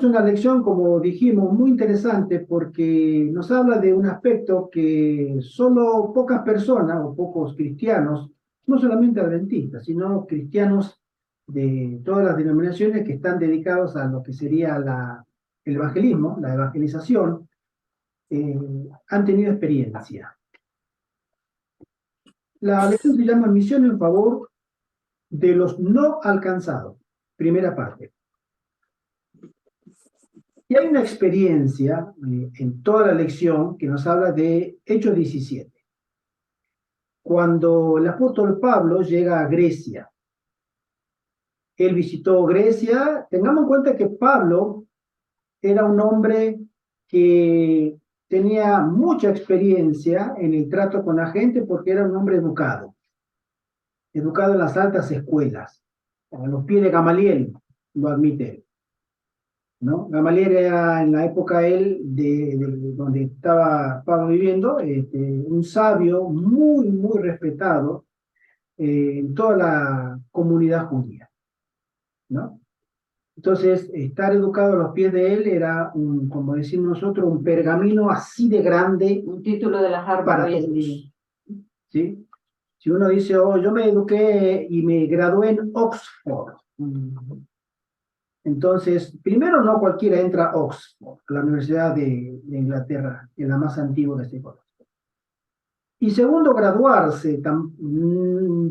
tenemos una lección, como dijimos, muy interesante porque nos habla de un aspecto que solo pocas personas o pocos cristianos, no solamente adventistas, sino cristianos de todas las denominaciones que están dedicados a lo que sería el evangelismo, la evangelización, eh, han tenido experiencia. La lección se llama Misión en favor de los no alcanzados, primera parte. Y hay una experiencia en toda la lección que nos habla de Hechos 17. Cuando el apóstol Pablo llega a Grecia, él visitó Grecia. Tengamos en cuenta que Pablo era un hombre que tenía mucha experiencia en el trato con la gente porque era un hombre educado, educado en las altas escuelas, a los pies de Gamaliel, lo admite él, ¿no? Gamaliel era en la época él donde estaba Pablo viviendo, un sabio muy respetado en toda la comunidad judía, ¿no? Entonces, estar educado a los pies de él era, como decimos nosotros, un pergamino así de grande. Un título de la Harvard para todos, ¿sí? Si uno dice, oh, yo me eduqué y me gradué en Oxford. Entonces, primero, no cualquiera entra a Oxford, la Universidad de Inglaterra, que es la más antigua de este país. Y segundo, graduarse.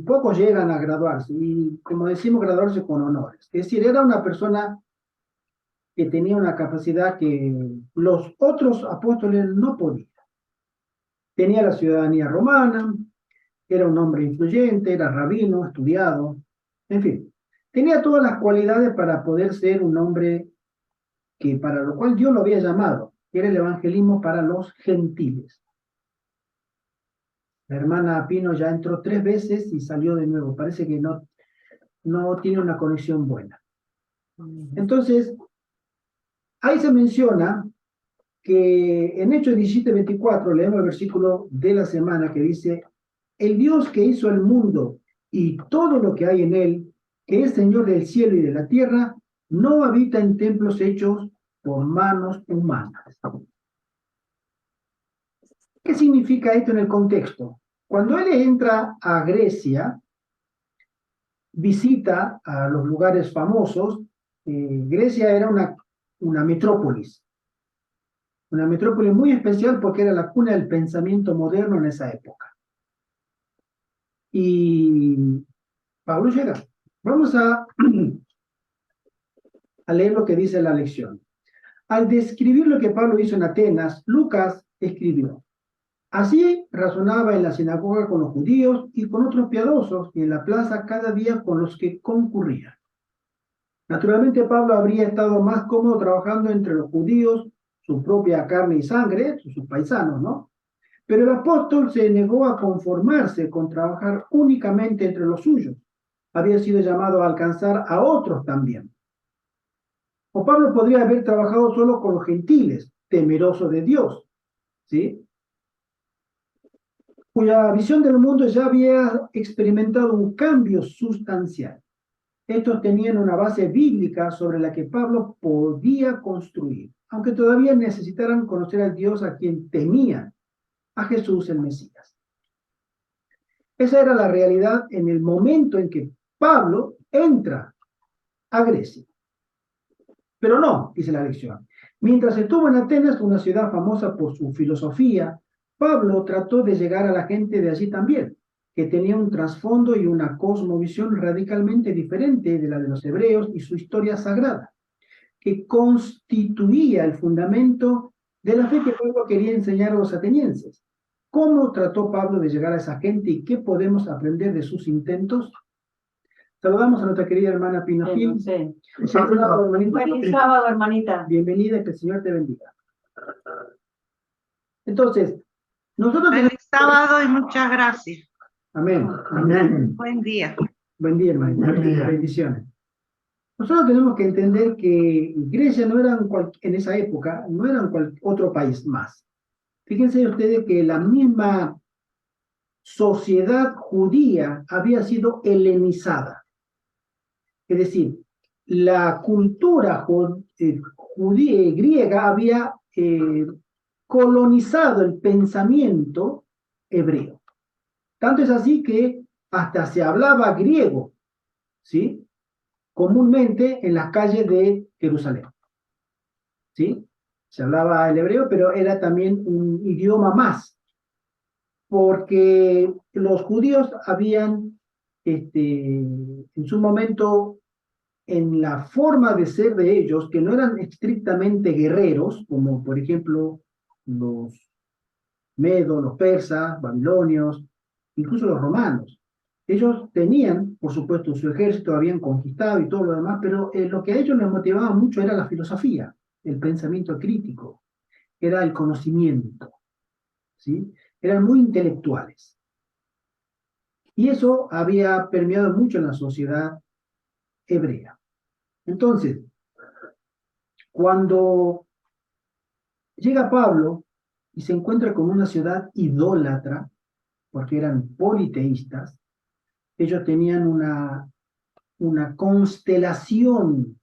Pocos llegan a graduarse. Y como decimos, graduarse con honores. Es decir, era una persona que tenía una capacidad que los otros apóstoles no podían. Tenía la ciudadanía romana, era un hombre influyente, era rabino, estudiado, en fin. Tenía todas las cualidades para poder ser un hombre que para lo cual Dios lo había llamado, que era el evangelismo para los gentiles. La hermana Pino ya entró 3 veces y salió de nuevo. Parece que no tiene una conexión buena. Entonces, ahí se menciona que en Hechos 17:24 leemos el versículo de la semana que dice: el Dios que hizo el mundo y todo lo que hay en él, que es Señor del cielo y de la tierra, no habita en templos hechos por manos humanas. ¿Qué significa esto en el contexto? Cuando él entra a Grecia, visita a los lugares famosos. Grecia era una metrópolis muy especial porque era la cuna del pensamiento moderno en esa época. Y Pablo llega. Vamos a leer lo que dice la lección. Al describir lo que Pablo hizo en Atenas, Lucas escribió: así razonaba en la sinagoga con los judíos y con otros piadosos, y en la plaza cada día con los que concurrían. Naturalmente, Pablo habría estado más cómodo trabajando entre los judíos, su propia carne y sangre, sus paisanos, ¿no? Pero el apóstol se negó a conformarse con trabajar únicamente entre los suyos. Había sido llamado a alcanzar a otros también. O Pablo podría haber trabajado solo con los gentiles, temeroso de Dios, ¿sí? Cuya visión del mundo ya había experimentado un cambio sustancial. Estos tenían una base bíblica sobre la que Pablo podía construir, aunque todavía necesitaran conocer al Dios a quien temían, a Jesús el Mesías. Esa era la realidad en el momento en que Pablo entra a Grecia. Pero no, dice la lección. Mientras estuvo en Atenas, una ciudad famosa por su filosofía, Pablo trató de llegar a la gente de allí también, que tenía un trasfondo y una cosmovisión radicalmente diferente de la de los hebreos y su historia sagrada, que constituía el fundamento de la fe que Pablo quería enseñar a los atenienses. ¿Cómo trató Pablo de llegar a esa gente y qué podemos aprender de sus intentos? Saludamos a nuestra querida hermana Pino Gil. Sí. Feliz sábado, hermanita. Feliz sábado, hermanita. Bienvenida y que el Señor te bendiga. Entonces, nosotros tenemos... Feliz sábado y muchas gracias. Amén. Amén. Buen día. Buen día, hermanita. Bendiciones. Nosotros tenemos que entender que Grecia no era en esa época, no era otro país más. Fíjense ustedes que la misma sociedad judía había sido helenizada. Es decir, la cultura griega había colonizado el pensamiento hebreo. Tanto es así que hasta se hablaba griego, ¿sí? Comúnmente en las calles de Jerusalén, ¿sí? Se hablaba el hebreo, pero era también un idioma más, porque los judíos habían, en su momento, en la forma de ser de ellos, que no eran estrictamente guerreros, como por ejemplo los medos, los persas, babilonios, incluso los romanos. Ellos tenían, por supuesto, su ejército, habían conquistado y todo lo demás, pero lo que a ellos les motivaba mucho era la filosofía, el pensamiento crítico, era el conocimiento, ¿sí? Eran muy intelectuales. Y eso había permeado mucho en la sociedad hebrea. Entonces, cuando llega Pablo y se encuentra con una ciudad idólatra, porque eran politeístas, ellos tenían una constelación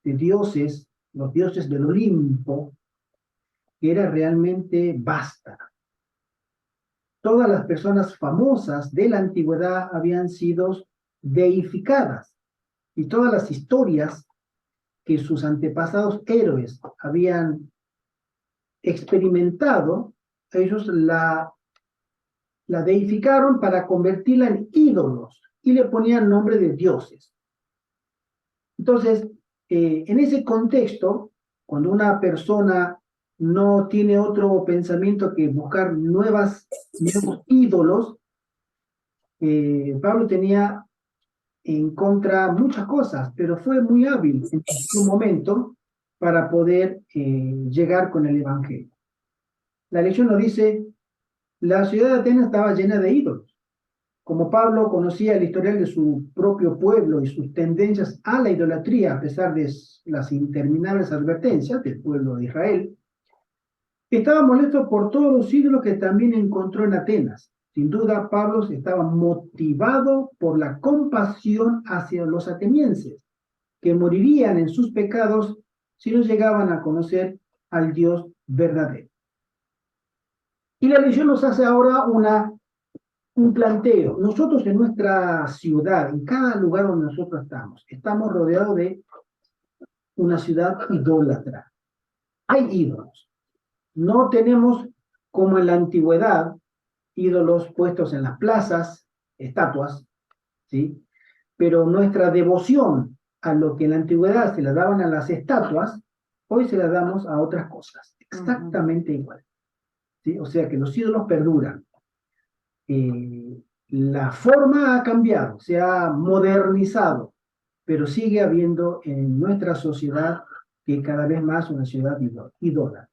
de dioses, los dioses del Olimpo, que era realmente vasta. Todas las personas famosas de la antigüedad habían sido deificadas y todas las historias que sus antepasados héroes habían experimentado, ellos la deificaron para convertirla en ídolos y le ponían nombre de dioses. Entonces, en ese contexto, cuando una persona no tiene otro pensamiento que buscar nuevos ídolos, Pablo tenía en contra muchas cosas, pero fue muy hábil en su momento para poder llegar con el Evangelio. La lección nos dice, la ciudad de Atenas estaba llena de ídolos. Como Pablo conocía el historial de su propio pueblo y sus tendencias a la idolatría, a pesar de las interminables advertencias del pueblo de Israel, estaba molesto por todos los ídolos que también encontró en Atenas. Sin duda, Pablo estaba motivado por la compasión hacia los atenienses, que morirían en sus pecados si no llegaban a conocer al Dios verdadero. Y la lección nos hace ahora un planteo. Nosotros en nuestra ciudad, en cada lugar donde nosotros estamos rodeados de una ciudad idólatra. Hay ídolos. No tenemos, como en la antigüedad, ídolos puestos en las plazas, estatuas, ¿sí? Pero nuestra devoción a lo que en la antigüedad se le daban a las estatuas, hoy se las damos a otras cosas, exactamente igual, ¿sí? O sea que los ídolos perduran. La forma ha cambiado, se ha modernizado, pero sigue habiendo en nuestra sociedad que cada vez más una ciudad idólatra.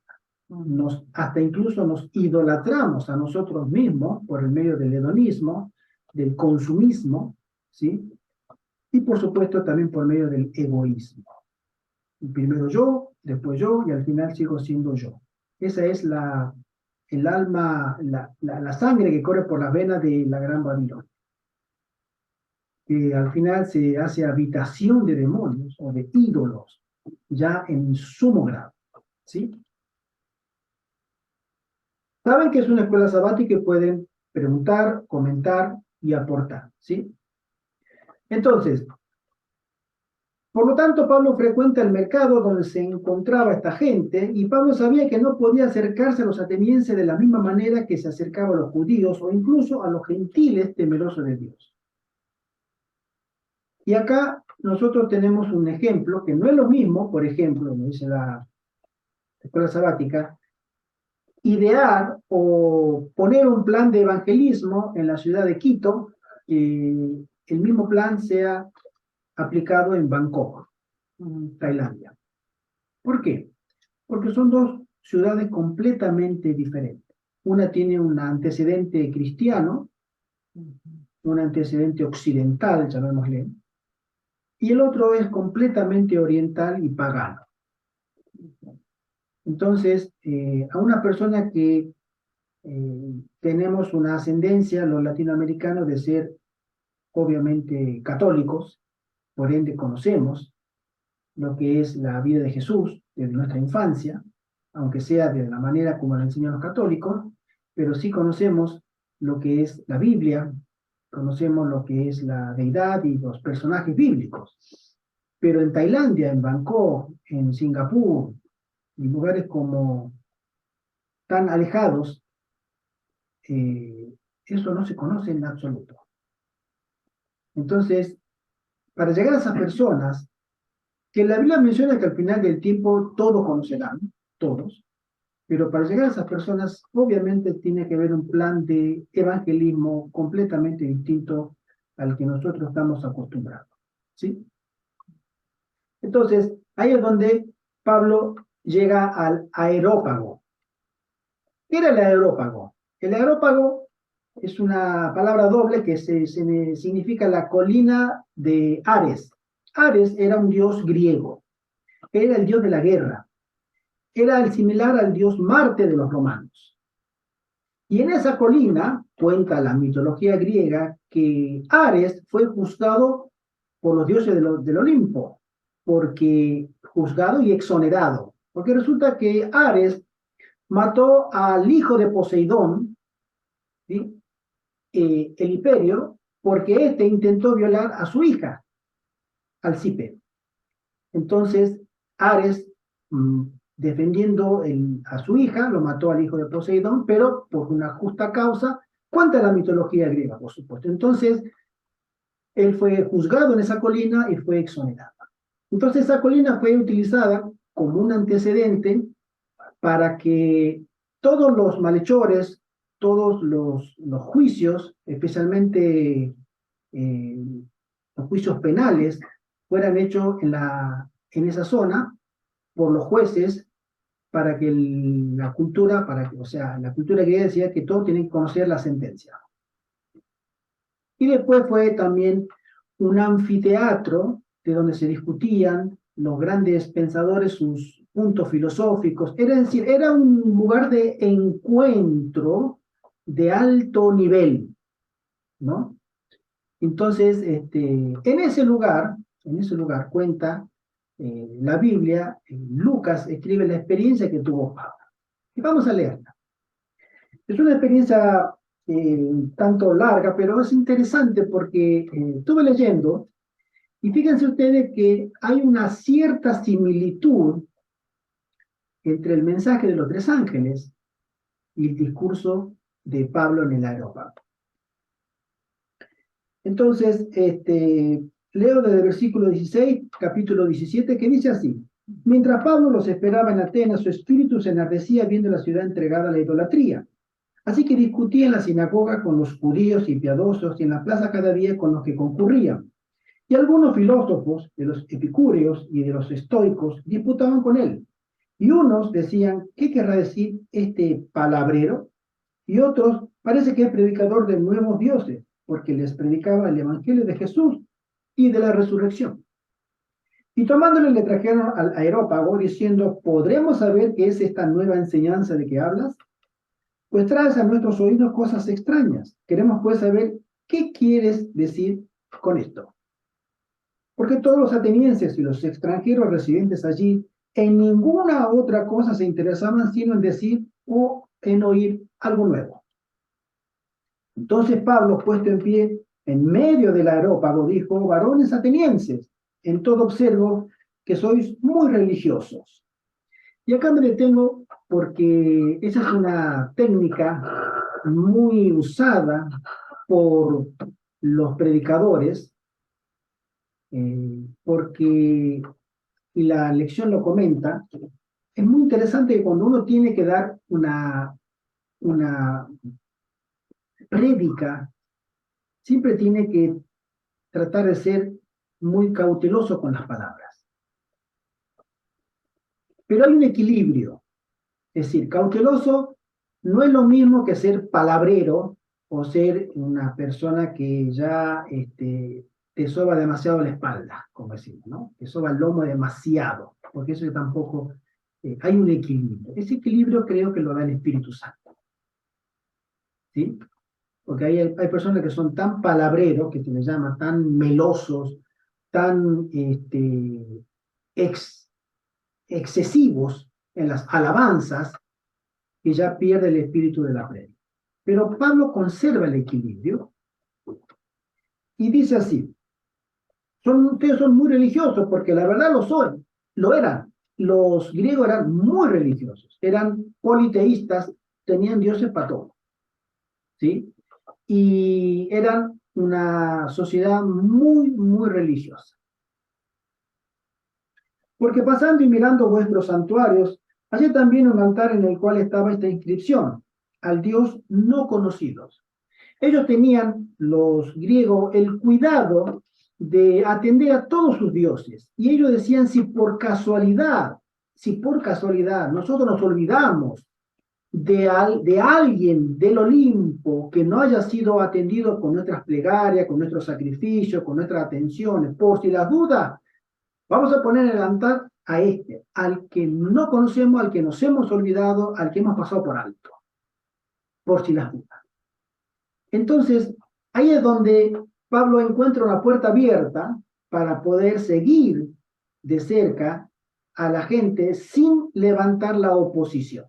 Hasta incluso nos idolatramos a nosotros mismos por el medio del hedonismo, del consumismo, ¿sí? Y por supuesto también por medio del egoísmo. Primero yo, después yo, y al final sigo siendo yo. Esa es el alma, la sangre que corre por las venas de la Gran Babilonia, que al final se hace habitación de demonios o de ídolos, ya en sumo grado, ¿sí? Saben que es una escuela sabática y pueden preguntar, comentar y aportar, ¿sí? Entonces, por lo tanto, Pablo frecuenta el mercado donde se encontraba esta gente y Pablo sabía que no podía acercarse a los atenienses de la misma manera que se acercaba a los judíos o incluso a los gentiles temerosos de Dios. Y acá nosotros tenemos un ejemplo que no es lo mismo, por ejemplo, como dice la escuela sabática, idear o poner un plan de evangelismo en la ciudad de Quito, el mismo plan sea aplicado en Bangkok, Tailandia. ¿Por qué? Porque son dos ciudades completamente diferentes. Una tiene un antecedente cristiano, un antecedente occidental, llamémosle, y el otro es completamente oriental y pagano. Entonces, a una persona que tenemos una ascendencia, los latinoamericanos, de ser obviamente católicos, por ende conocemos lo que es la vida de Jesús, desde nuestra infancia, aunque sea de la manera como la enseñan los católicos, pero sí conocemos lo que es la Biblia, conocemos lo que es la deidad y los personajes bíblicos. Pero en Tailandia, en Bangkok, en Singapur, en lugares como tan alejados, eso no se conoce en absoluto. Entonces, para llegar a esas personas, que la Biblia menciona que al final del tiempo todos conocerán, todos, pero para llegar a esas personas, obviamente tiene que haber un plan de evangelismo completamente distinto al que nosotros estamos acostumbrados, ¿sí? Entonces, ahí es donde Pablo llega al Areópago. ¿Qué era el Areópago? El Areópago es una palabra doble que significa la colina de Ares. Ares era un dios griego, era el dios de la guerra, era el similar al dios Marte de los romanos. Y en esa colina, cuenta la mitología griega, que Ares fue juzgado por los dioses del Olimpo, porque juzgado y exonerado, porque resulta que Ares mató al hijo de Poseidón, ¿sí? El Hiperio, porque éste intentó violar a su hija, Alcipe. Entonces, Ares, defendiendo a su hija, lo mató al hijo de Poseidón, pero por una justa causa, cuenta la mitología griega, por supuesto. Entonces, él fue juzgado en esa colina y fue exonerado. Entonces, esa colina fue utilizada como un antecedente para que todos los malhechores, todos los juicios, especialmente los juicios penales, fueran hechos en esa zona por los jueces para que la cultura, o sea, la cultura griega decía que todos tienen que conocer la sentencia. Y después fue también un anfiteatro de donde se discutían los grandes pensadores sus puntos filosóficos. Era decir, era un lugar de encuentro de alto nivel, ¿no? Entonces, en ese lugar cuenta la Biblia, Lucas escribe la experiencia que tuvo Pablo. Y vamos a leerla. Es una experiencia tanto larga, pero es interesante porque estuve leyendo y fíjense ustedes que hay una cierta similitud entre el mensaje de los tres ángeles y el discurso de Pablo en el Areópago. Entonces, leo desde el versículo 16, capítulo 17, que dice así: mientras Pablo los esperaba en Atenas, su espíritu se enardecía viendo la ciudad entregada a la idolatría. Así que discutía en la sinagoga con los judíos y piadosos y en la plaza cada día con los que concurrían. Y algunos filósofos de los epicúreos y de los estoicos disputaban con él. Y unos decían: ¿qué querrá decir este palabrero? Y otros: parece que es predicador de nuevos dioses, porque les predicaba el evangelio de Jesús y de la resurrección. Y tomándole le trajeron al Areópago diciendo: ¿podremos saber qué es esta nueva enseñanza de que hablas? Pues traes a nuestros oídos cosas extrañas. Queremos pues saber qué quieres decir con esto. Porque todos los atenienses y los extranjeros residentes allí en ninguna otra cosa se interesaban sino en decir o en oír algo nuevo. Entonces Pablo, puesto en pie en medio del Areópago, dijo: varones atenienses, en todo observo que sois muy religiosos. Y acá me detengo porque esa es una técnica muy usada por los predicadores, porque, y la lección lo comenta, es muy interesante que cuando uno tiene que dar una prédica, siempre tiene que tratar de ser muy cauteloso con las palabras. Pero hay un equilibrio. Es decir, cauteloso no es lo mismo que ser palabrero o ser una persona que ya te soba demasiado la espalda, como decimos, ¿no? Te soba el lomo demasiado, porque eso tampoco, hay un equilibrio. Ese equilibrio creo que lo da el Espíritu Santo, ¿sí? Porque hay personas que son tan palabreros, que se les llama, tan melosos, tan excesivos en las alabanzas que ya pierde el espíritu de la prédica. Pero Pablo conserva el equilibrio y dice así: ustedes son muy religiosos, porque la verdad lo eran. Los griegos eran muy religiosos, eran politeístas, tenían dioses para todo, ¿sí? Y eran una sociedad muy, muy religiosa. Porque pasando y mirando vuestros santuarios, hallé también un altar en el cual estaba esta inscripción: al Dios no conocidos. Ellos tenían, los griegos, el cuidado de atender a todos sus dioses. Y ellos decían: si por casualidad nosotros nos olvidamos de alguien del Olimpo que no haya sido atendido con nuestras plegarias, con nuestros sacrificios, con nuestras atenciones, por si las dudas, vamos a poner en el altar a al que no conocemos, al que nos hemos olvidado, al que hemos pasado por alto, por si las dudas. Entonces, ahí es donde Pablo encuentra una puerta abierta para poder seguir de cerca a la gente sin levantar la oposición,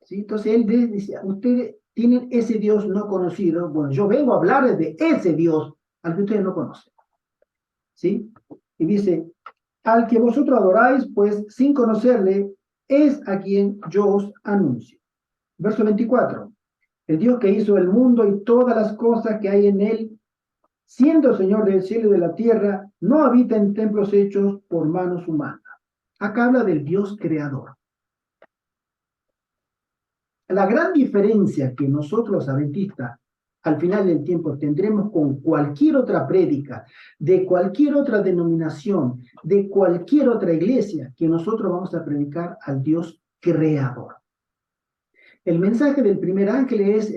¿sí? Entonces él dice: ustedes tienen ese Dios no conocido. Bueno, yo vengo a hablarles de ese Dios al que ustedes no conocen, ¿sí? Y dice: al que vosotros adoráis, pues sin conocerle, es a quien yo os anuncio. Verso 24. El Dios que hizo el mundo y todas las cosas que hay en él, siendo Señor del cielo y de la tierra, no habita en templos hechos por manos humanas. Acá habla del Dios creador. La gran diferencia que nosotros los adventistas al final del tiempo tendremos con cualquier otra prédica, de cualquier otra denominación, de cualquier otra iglesia, que nosotros vamos a predicar al Dios creador. El mensaje del primer ángel es,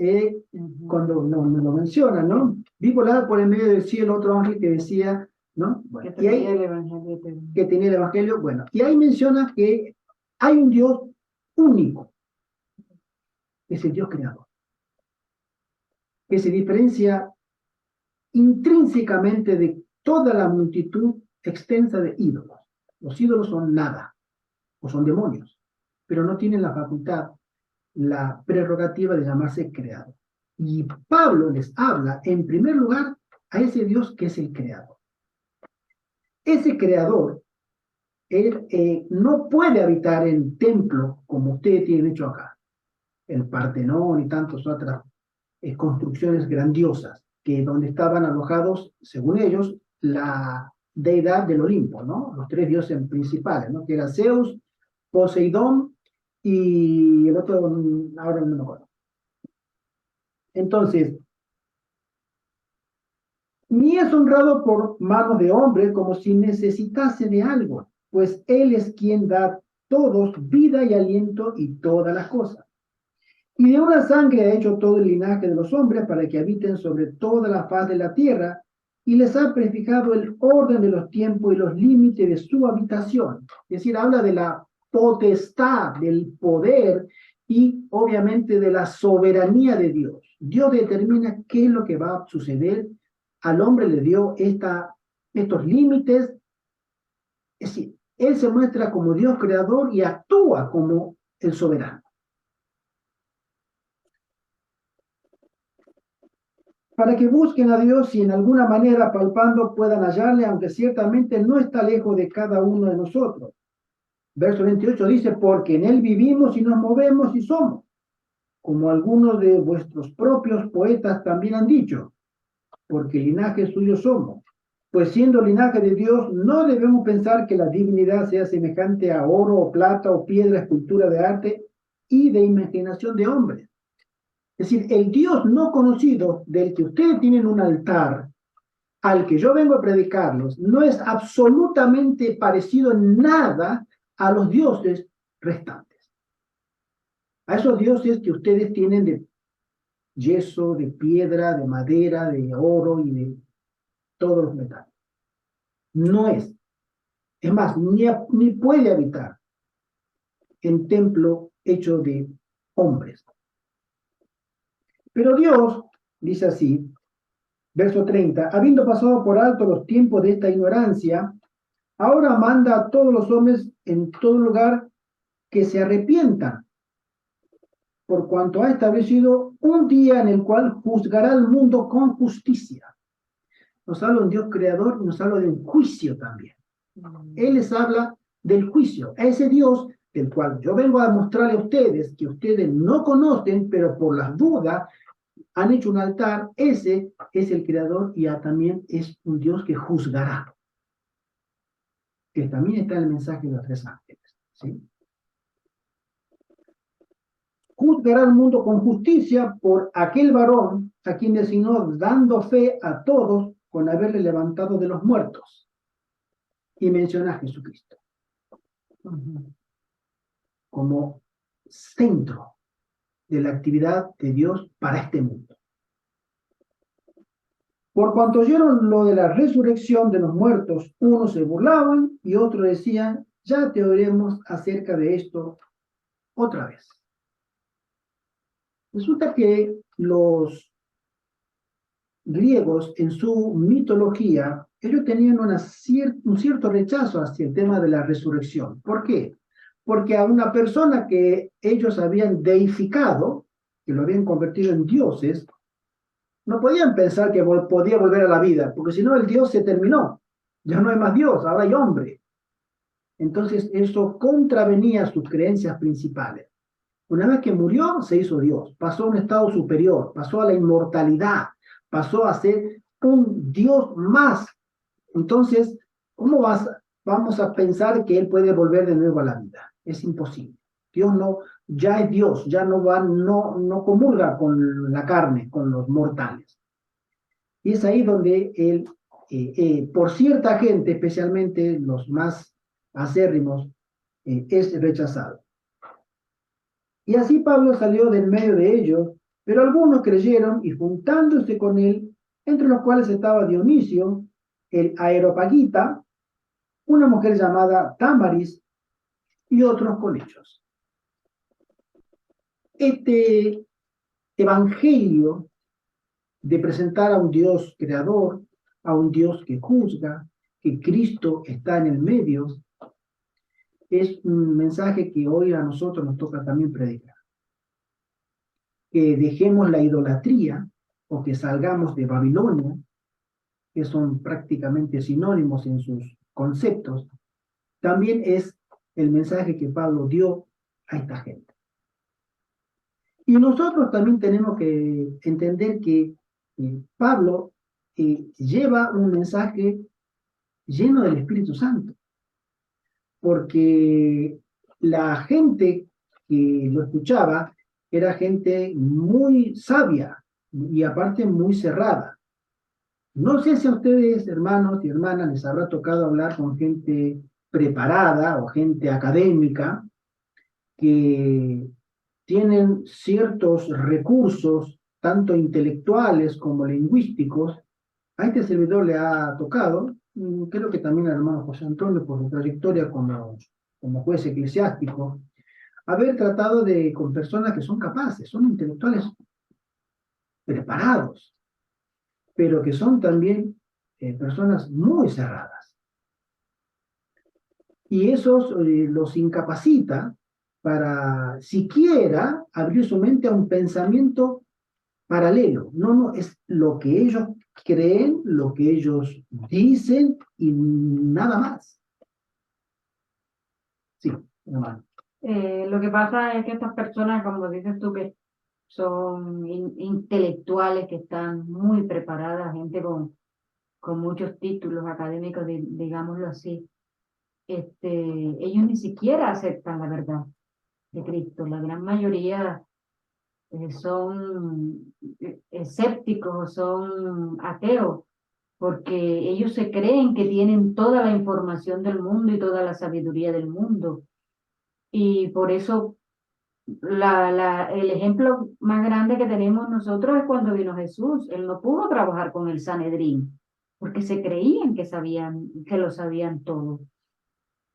cuando lo menciona, ¿no? Vi volar por el medio del cielo otro ángel que decía, ¿no? Bueno, Que tenía el evangelio. que tenía el evangelio. Bueno, y ahí menciona que hay un Dios único, que es el Dios creador, que se diferencia intrínsecamente de toda la multitud extensa de ídolos. Los ídolos son nada, o son demonios, pero no tienen la facultad, la prerrogativa de llamarse creador. Y Pablo les habla, en primer lugar, a ese Dios que es el creador. Ese creador, él no puede habitar en templo como ustedes tienen hecho acá, el Partenón y tantas otras construcciones grandiosas, que donde estaban alojados, según ellos, la deidad del Olimpo, ¿no? Los tres dioses principales, ¿no? Que era Zeus, Poseidón y el otro, ahora no me acuerdo. Entonces, ni es honrado por manos de hombre como si necesitase de algo, pues él es quien da a todos vida y aliento y todas las cosas. Y de una sangre ha hecho todo el linaje de los hombres para que habiten sobre toda la faz de la tierra, y les ha prefijado el orden de los tiempos y los límites de su habitación. Es decir, habla de la potestad, del poder y obviamente de la soberanía de Dios. Dios determina qué es lo que va a suceder. Al hombre le dio estos límites. Es decir, él se muestra como Dios creador y actúa como el soberano. Para que busquen a Dios y en alguna manera palpando puedan hallarle, aunque ciertamente no está lejos de cada uno de nosotros. Verso 28 dice: porque en él vivimos y nos movemos y somos, como algunos de vuestros propios poetas también han dicho, porque linaje suyo somos. Pues siendo linaje de Dios, no debemos pensar que la divinidad sea semejante a oro o plata o piedra, escultura de arte y de imaginación de hombres. Es decir, el Dios no conocido del que ustedes tienen un altar, al que yo vengo a predicarlos, no es absolutamente parecido en nada a los dioses restantes. A esos dioses que ustedes tienen de yeso, de piedra, de madera, de oro y de todos los metales. No es. Es más, ni puede habitar en templo hecho de hombres. Pero Dios, dice así, verso 30, habiendo pasado por alto los tiempos de esta ignorancia, ahora manda a todos los hombres en todo lugar que se arrepientan, por cuanto ha establecido un día en el cual juzgará al mundo con justicia. Nos habla de un Dios creador y nos habla de un juicio también. Él les habla del juicio, a ese Dios del cual yo vengo a mostrarle a ustedes, que ustedes no conocen, pero por las dudas han hecho un altar. Ese es el creador y también es un Dios que juzgará. Que también está en el mensaje de los tres ángeles, ¿sí? Juzgará al mundo con justicia por aquel varón a quien designó, dando fe a todos con haberle levantado de los muertos. Y menciona a Jesucristo como centro de la actividad de Dios para este mundo. Por cuanto oyeron lo de la resurrección de los muertos, unos se burlaban y otros decían, ya te oiremos acerca de esto otra vez. Resulta que los griegos en su mitología, ellos tenían un cierto rechazo hacia el tema de la resurrección. ¿Por qué? Porque a una persona que ellos habían deificado, que lo habían convertido en dioses, no podían pensar que podía volver a la vida, porque si no el Dios se terminó. Ya no hay más Dios, ahora hay hombre. Entonces eso contravenía sus creencias principales. Una vez que murió, se hizo Dios, pasó a un estado superior, pasó a la inmortalidad, pasó a ser un Dios más. Entonces, ¿cómo vamos a pensar que Él puede volver de nuevo a la vida? Es imposible. Dios no, ya es Dios, ya no comulga con la carne, con los mortales. Y es ahí donde Él, por cierta gente, especialmente los más acérrimos, es rechazado. Y así Pablo salió del medio de ellos, pero algunos creyeron y juntándose con él, entre los cuales estaba Dionisio, el Areopagita, una mujer llamada Támaris y otros con ellos. Este evangelio de presentar a un Dios creador, a un Dios que juzga, que Cristo está en el medio, es un mensaje que hoy a nosotros nos toca también predicar. Que dejemos la idolatría o que salgamos de Babilonia, que son prácticamente sinónimos en sus conceptos, también es el mensaje que Pablo dio a esta gente. Y nosotros también tenemos que entender que Pablo lleva un mensaje lleno del Espíritu Santo, porque la gente que lo escuchaba era gente muy sabia y aparte muy cerrada. No sé si a ustedes, hermanos y hermanas, les habrá tocado hablar con gente preparada o gente académica que tienen ciertos recursos, tanto intelectuales como lingüísticos. A este servidor le ha tocado, creo que también al hermano José Antonio, por su trayectoria como juez eclesiástico, haber tratado con personas que son capaces, son intelectuales preparados, pero que son también personas muy cerradas. Y esos los incapacita para siquiera abrir su mente a un pensamiento paralelo. No, es lo que ellos creen, lo que ellos dicen y nada más. Sí, hermano. Lo que pasa es que estas personas, como dices tú, que son intelectuales, que están muy preparadas, gente con muchos títulos académicos, digámoslo así, ellos ni siquiera aceptan la verdad de Cristo. La gran mayoría son escépticos, son ateos, porque ellos se creen que tienen toda la información del mundo y toda la sabiduría del mundo. Y por eso el ejemplo más grande que tenemos nosotros es cuando vino Jesús. Él no pudo trabajar con el Sanedrín, porque se creían que lo sabían todo.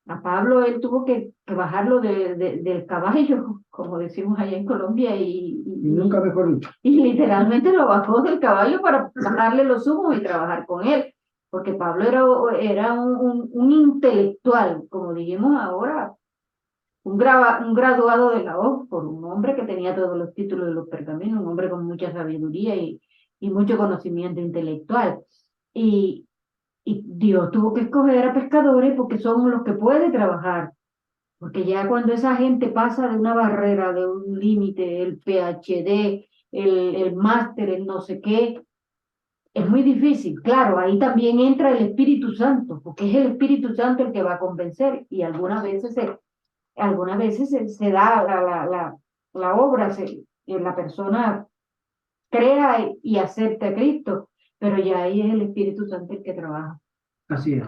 A Pablo él tuvo que bajarlo del caballo, como decimos allá en Colombia, Y nunca mejor dicho. y literalmente lo bajó del caballo para bajarle los humos y trabajar con él, porque Pablo era un intelectual, como dijimos ahora, un graduado de la Oxford, un hombre que tenía todos los títulos de los pergaminos, un hombre con mucha sabiduría y mucho conocimiento intelectual. Y, y Dios tuvo que escoger a pescadores porque son los que pueden trabajar. Porque ya cuando esa gente pasa de una barrera, de un límite, el PhD, el máster, el no sé qué, es muy difícil. Claro, ahí también entra el Espíritu Santo, porque es el Espíritu Santo el que va a convencer y algunas veces se da la obra, la persona crea y acepta a Cristo, pero ya ahí es el Espíritu Santo el que trabaja. Así es.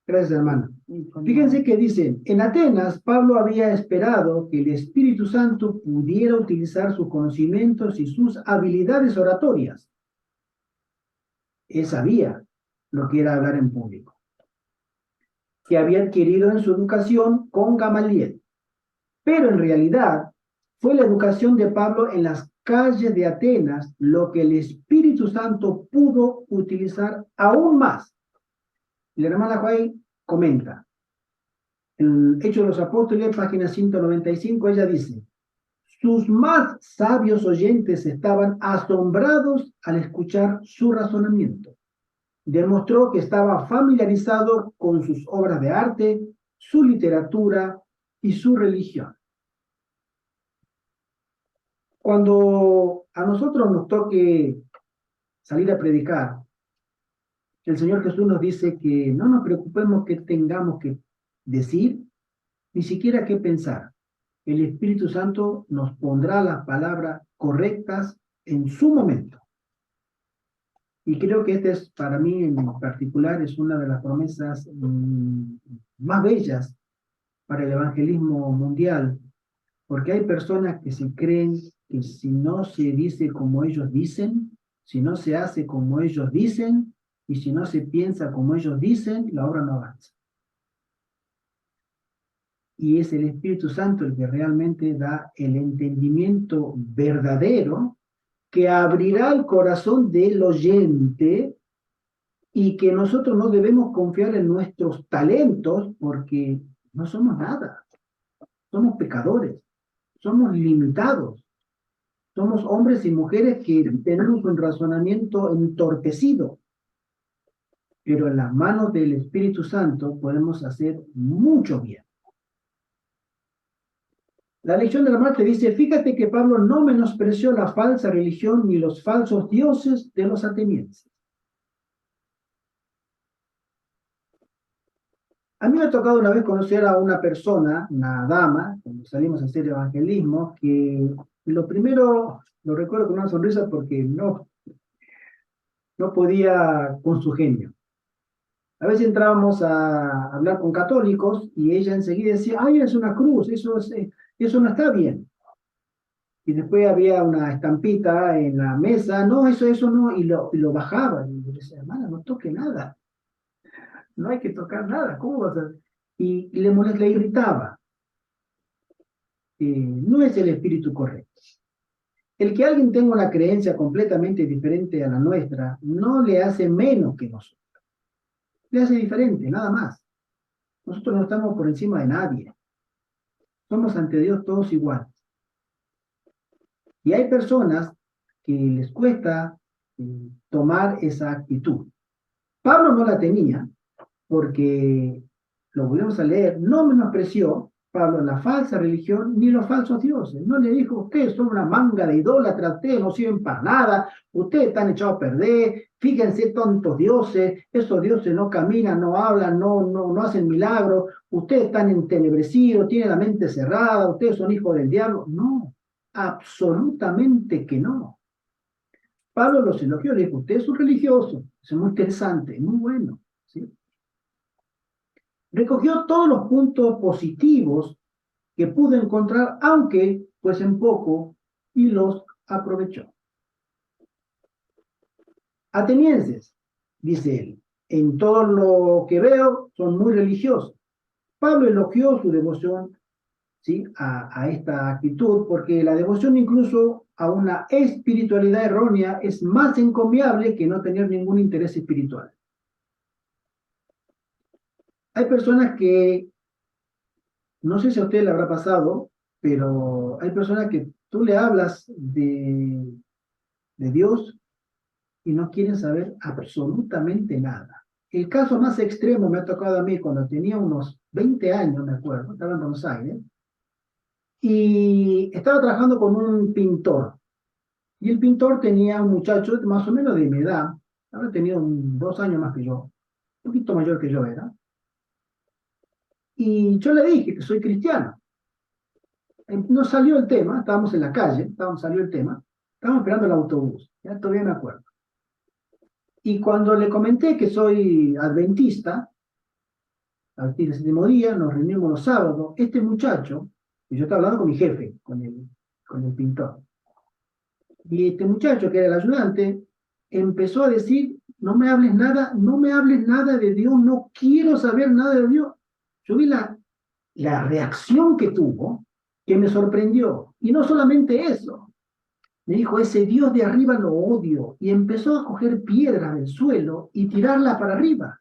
Gracias, hermano. Y Fíjense que dicen, en Atenas, Pablo había esperado que el Espíritu Santo pudiera utilizar sus conocimientos y sus habilidades oratorias. Él sabía lo que era hablar en público, que había adquirido en su educación con Gamaliel. Pero en realidad fue la educación de Pablo en las calles de Atenas lo que el Espíritu Santo pudo utilizar aún más. Y la hermana Juay comenta, en Hechos de los Apóstoles, página 195, ella dice, sus más sabios oyentes estaban asombrados al escuchar su razonamiento. Demostró que estaba familiarizado con sus obras de arte, su literatura y su religión. Cuando a nosotros nos toque salir a predicar, el Señor Jesús nos dice que no nos preocupemos qué tengamos que decir, ni siquiera qué pensar. El Espíritu Santo nos pondrá las palabras correctas en su momento. Y creo que esta es, para mí en particular, es una de las promesas más bellas para el evangelismo mundial, porque hay personas que se creen que si no se dice como ellos dicen, si no se hace como ellos dicen, y si no se piensa como ellos dicen, la obra no avanza. Y es el Espíritu Santo el que realmente da el entendimiento verdadero que abrirá el corazón del oyente y que nosotros no debemos confiar en nuestros talentos porque no somos nada. Somos pecadores, somos limitados, somos hombres y mujeres que tenemos un razonamiento entorpecido. Pero en las manos del Espíritu Santo podemos hacer mucho bien. La lección de la Marte dice, fíjate que Pablo no menospreció la falsa religión ni los falsos dioses de los atenienses. A mí me ha tocado una vez conocer a una persona, una dama, cuando salimos a hacer evangelismo, que lo primero lo recuerdo con una sonrisa porque no podía con su genio. A veces entrábamos a hablar con católicos y ella enseguida decía, ay, es una cruz, eso no está bien. Y después había una estampita en la mesa, no, eso no, y lo bajaba. Y yo decía, hermana, no toque nada, no hay que tocar nada, ¿cómo vas a...? Y le irritaba. No es el espíritu correcto. El que alguien tenga una creencia completamente diferente a la nuestra no le hace menos que nosotros. Le hace diferente, nada más. Nosotros no estamos por encima de nadie. Somos ante Dios todos iguales. Y hay personas que les cuesta tomar esa actitud. Pablo no la tenía porque, lo volvemos a leer, no menospreció Pablo la falsa religión ni los falsos dioses. No le dijo, ustedes son una manga de idólatras, ustedes no sirven para nada, ustedes están echados a perder, fíjense tontos dioses, esos dioses no caminan, no hablan, no hacen milagros, ustedes están entenebrecidos, tienen la mente cerrada, ustedes son hijos del diablo. No, absolutamente que no. Pablo los elogió, le dijo, usted es un religioso, es muy interesante, muy bueno, ¿sí? Recogió todos los puntos positivos que pudo encontrar, aunque fuesen poco, y los aprovechó. Atenienses, dice él, en todo lo que veo son muy religiosos. Pablo elogió su devoción, ¿sí?, a esta actitud, porque la devoción incluso a una espiritualidad errónea es más encomiable que no tener ningún interés espiritual. Hay personas que, no sé si a usted le habrá pasado, pero hay personas que tú le hablas de Dios y no quieren saber absolutamente nada. El caso más extremo me ha tocado a mí cuando tenía unos 20 años, me acuerdo, estaba en Buenos Aires, y estaba trabajando con un pintor. Y el pintor tenía un muchacho más o menos de mi edad, habrá tenido 2 años más que yo, un poquito mayor que yo era. Y yo le dije que soy cristiano. No salió el tema, estábamos en la calle, salió el tema, estábamos esperando el autobús, ya todavía me acuerdo. Y cuando le comenté que soy adventista del séptimo día, nos reunimos los sábados, este muchacho, y yo estaba hablando con mi jefe, con el pintor, y este muchacho, que era el ayudante, empezó a decir, no me hables nada, no me hables nada de Dios, no quiero saber nada de Dios. Yo vi la reacción que tuvo, que me sorprendió. Y no solamente eso, me dijo, ese Dios de arriba lo odio. Y empezó a coger piedras del suelo y tirarla para arriba.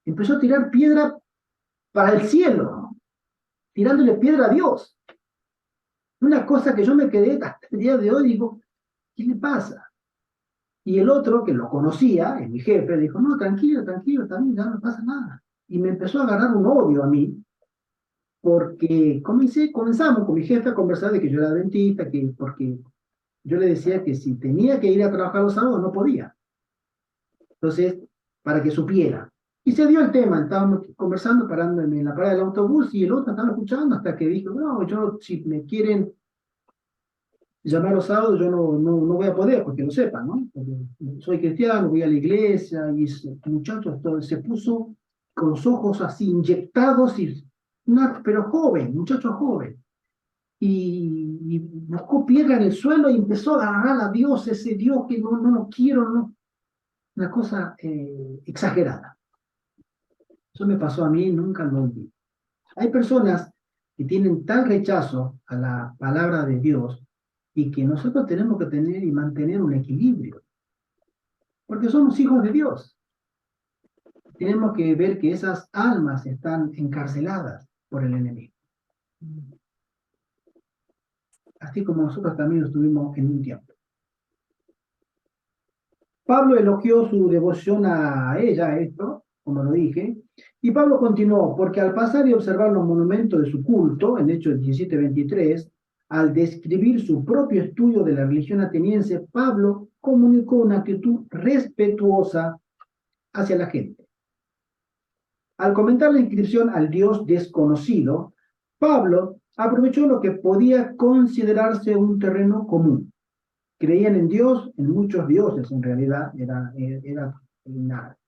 Empezó a tirar piedra para el cielo, tirándole piedra a Dios. Una cosa que yo me quedé hasta el día de hoy, digo, ¿qué le pasa? Y el otro, que lo conocía, mi jefe, dijo, no, tranquilo, tranquilo, también ya no pasa nada. Y me empezó a agarrar un odio a mí, porque comenzamos con mi jefe a conversar de que yo era dentista, porque yo le decía que si tenía que ir a trabajar los sábados no podía. Entonces, para que supiera. Y se dio el tema, estábamos conversando, parándome en la parada del autobús, y el otro estaba escuchando hasta que dijo, no, yo si me quieren llamar los sábados, yo no voy a poder, porque lo sepan, ¿no? Porque soy cristiano, voy a la iglesia, y ese muchacho se puso con los ojos así inyectados, pero joven, muchacho joven. Y buscó piedra en el suelo y empezó a agarrar a Dios, ese Dios que no quiero, no. Una cosa exagerada. Eso me pasó a mí, nunca lo olvidé. Hay personas que tienen tal rechazo a la palabra de Dios y que nosotros tenemos que tener y mantener un equilibrio, porque somos hijos de Dios. Tenemos que ver que esas almas están encarceladas por el enemigo. Así como nosotros también estuvimos en un tiempo. Pablo elogió su devoción a ella, esto, como lo dije, y Pablo continuó, porque al pasar y observar los monumentos de su culto, en Hechos 17:23, al describir su propio estudio de la religión ateniense, Pablo comunicó una actitud respetuosa hacia la gente. Al comentar la inscripción al Dios desconocido, Pablo aprovechó lo que podía considerarse un terreno común. Creían en Dios, en muchos dioses en realidad,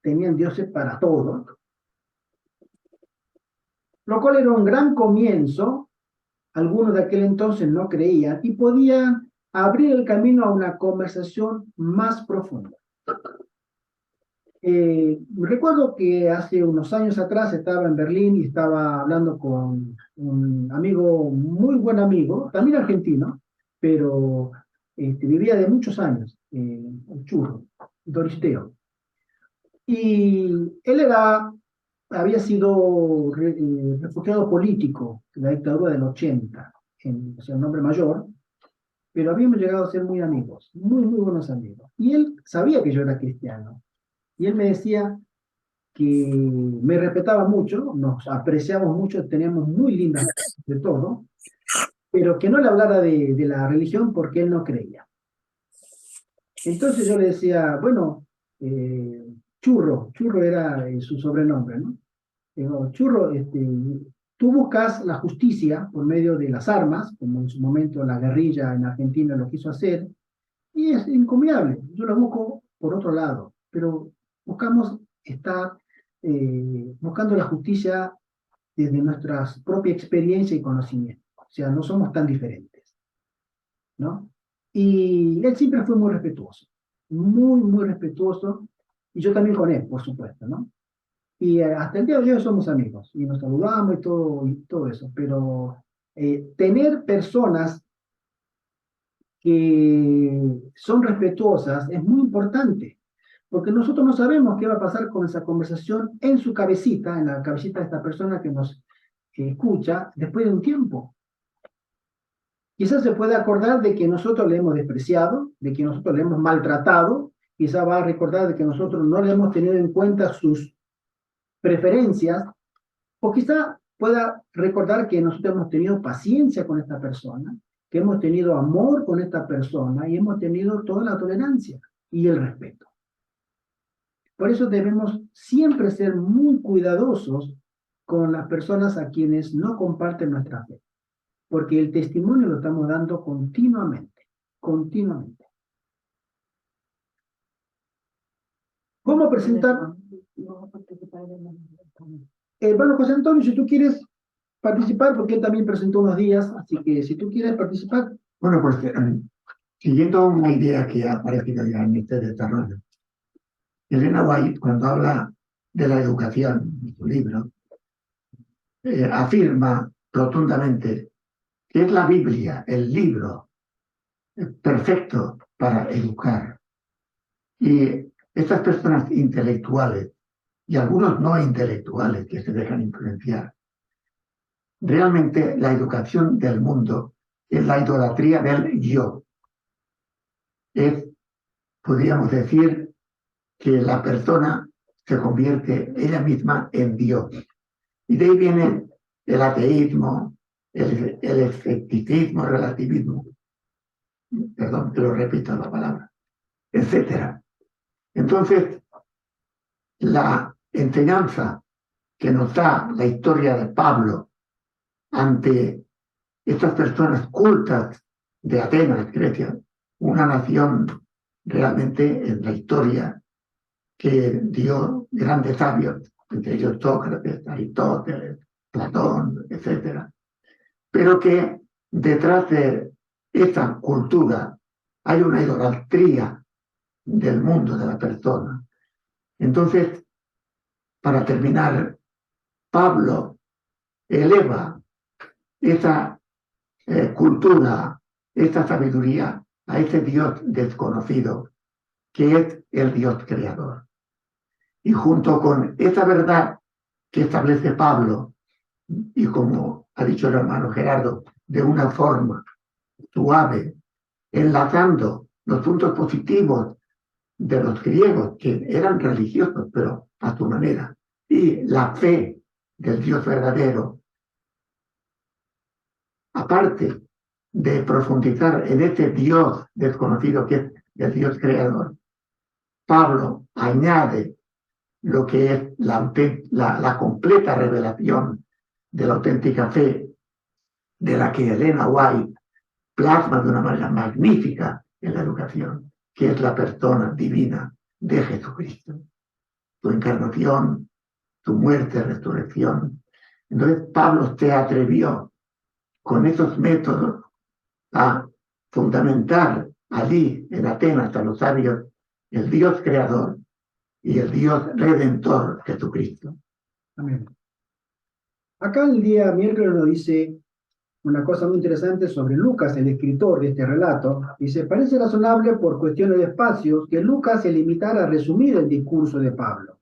tenían dioses para todo, lo cual era un gran comienzo. Algunos de aquel entonces no creían y podían abrir el camino a una conversación más profunda. Recuerdo que hace unos años atrás estaba en Berlín y estaba hablando con un amigo, muy buen amigo, también argentino, pero vivía de muchos años, el Churro, Doristeo. Y él había sido refugiado político en la dictadura del 80, o sea, un hombre mayor, pero habíamos llegado a ser muy amigos, muy, muy buenos amigos. Y él sabía que yo era cristiano. Y él me decía que me respetaba mucho, nos apreciamos mucho, teníamos muy lindas de todo, pero que no le hablara de la religión porque él no creía. Entonces yo le decía, bueno, Churro era su sobrenombre, ¿no? Digo, Churro, tú buscas la justicia por medio de las armas, como en su momento la guerrilla en Argentina lo quiso hacer, y es encomiable. Yo la busco por otro lado, pero buscamos estar buscando la justicia desde nuestra propia experiencia y conocimiento. O sea, no somos tan diferentes, ¿no? Y él siempre fue muy respetuoso, muy, muy respetuoso, y yo también con él, por supuesto, ¿no? Y hasta el día de hoy somos amigos, y nos saludamos y todo eso, pero tener personas que son respetuosas es muy importante, porque nosotros no sabemos qué va a pasar con esa conversación en su cabecita, en la cabecita de esta persona que nos escucha, después de un tiempo. Quizás se puede acordar de que nosotros le hemos despreciado, de que nosotros le hemos maltratado, quizás va a recordar de que nosotros no le hemos tenido en cuenta sus preferencias, o quizá pueda recordar que nosotros hemos tenido paciencia con esta persona, que hemos tenido amor con esta persona y hemos tenido toda la tolerancia y el respeto. Por eso debemos siempre ser muy cuidadosos con las personas a quienes no comparten nuestra fe, porque el testimonio lo estamos dando continuamente, continuamente. ¿Cómo presentar? Bueno, José Antonio, si tú quieres participar, porque él también presentó unos días, así que si tú quieres participar. Bueno, pues siguiendo una idea que ha aparecido ya en este desarrollo, Elena White, cuando habla de la educación en su libro, afirma rotundamente que es la Biblia, el libro perfecto para educar. Y estas personas intelectuales, y algunos no intelectuales que se dejan influenciar, realmente la educación del mundo es la idolatría del yo. Es, podríamos decir, que la persona se convierte ella misma en Dios. Y de ahí viene el ateísmo, el escepticismo, el relativismo, perdón, que lo repito la palabra, etc. Entonces, la enseñanza que nos da la historia de Pablo ante estas personas cultas de Atenas, Grecia, una nación realmente en la historia que dio grandes sabios, entre ellos Sócrates, Aristóteles, Platón, etc. Pero que detrás de esa cultura hay una idolatría del mundo, de la persona. Entonces, para terminar, Pablo eleva esa cultura, esa sabiduría a ese Dios desconocido, que es el Dios creador. Y junto con esa verdad que establece Pablo, y como ha dicho el hermano Gerardo, de una forma suave, enlazando los puntos positivos de los griegos, que eran religiosos, pero a su manera, y la fe del Dios verdadero, aparte de profundizar en ese Dios desconocido que es el Dios creador, Pablo añade lo que es la completa revelación de la auténtica fe, de la que Elena White plasma de una manera magnífica en la educación, que es la persona divina de Jesucristo, su encarnación, su muerte, resurrección. Entonces Pablo se atrevió con esos métodos a fundamentar allí en Atenas a los sabios el Dios creador y el Dios redentor Jesucristo. Amén. Acá el día miércoles nos dice una cosa muy interesante sobre Lucas, el escritor de este relato. Dice, parece razonable por cuestiones de espacios que Lucas se limitara a resumir el discurso de Pablo.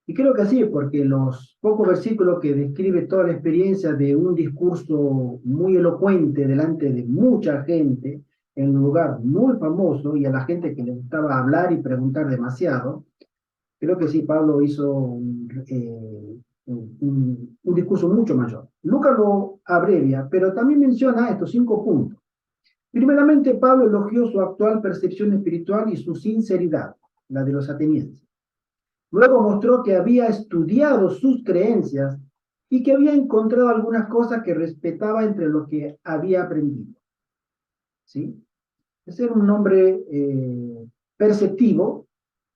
Y creo que sí, porque los pocos versículos que describe toda la experiencia de un discurso muy elocuente delante de mucha gente, en un lugar muy famoso, y a la gente que le gustaba hablar y preguntar demasiado, creo que sí, Pablo hizo un discurso mucho mayor. Lucas lo abrevia, pero también menciona estos 5 puntos. Primeramente, Pablo elogió su actual percepción espiritual y su sinceridad, la de los atenienses. Luego mostró que había estudiado sus creencias y que había encontrado algunas cosas que respetaba entre lo que había aprendido. ¿Sí? Es ser un hombre perceptivo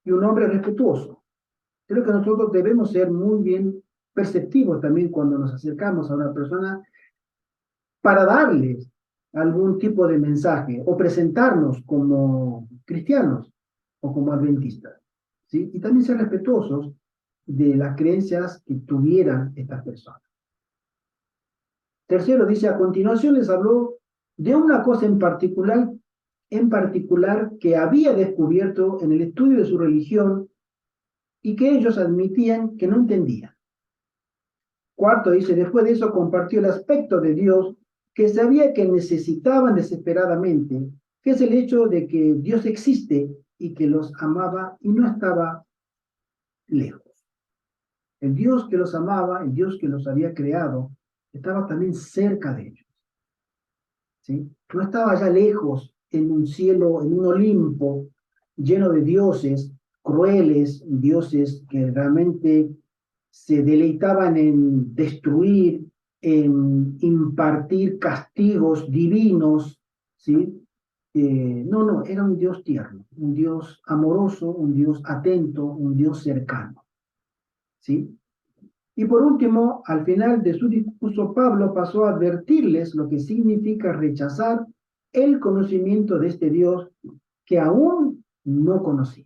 y un hombre respetuoso. Creo que nosotros debemos ser muy bien perceptivos también cuando nos acercamos a una persona para darles algún tipo de mensaje o presentarnos como cristianos o como adventistas. ¿Sí? Y también ser respetuosos de las creencias que tuvieran estas personas. Tercero, dice, a continuación les habló de una cosa en particular en particular que había descubierto en el estudio de su religión y que ellos admitían que no entendían. Cuarto, dice, después de eso compartió el aspecto de Dios que sabía que necesitaban desesperadamente, que es el hecho de que Dios existe y que los amaba y no estaba lejos. El Dios que los amaba, el Dios que los había creado, estaba también cerca de ellos. ¿Sí? No estaba allá lejos, en un cielo, en un Olimpo, lleno de dioses crueles, dioses que realmente se deleitaban en destruir, en impartir castigos divinos, ¿sí? No, era un Dios tierno, un Dios amoroso, un Dios atento, un Dios cercano, ¿sí? Y por último, al final de su discurso, Pablo pasó a advertirles lo que significa rechazar el conocimiento de este Dios que aún no conocía.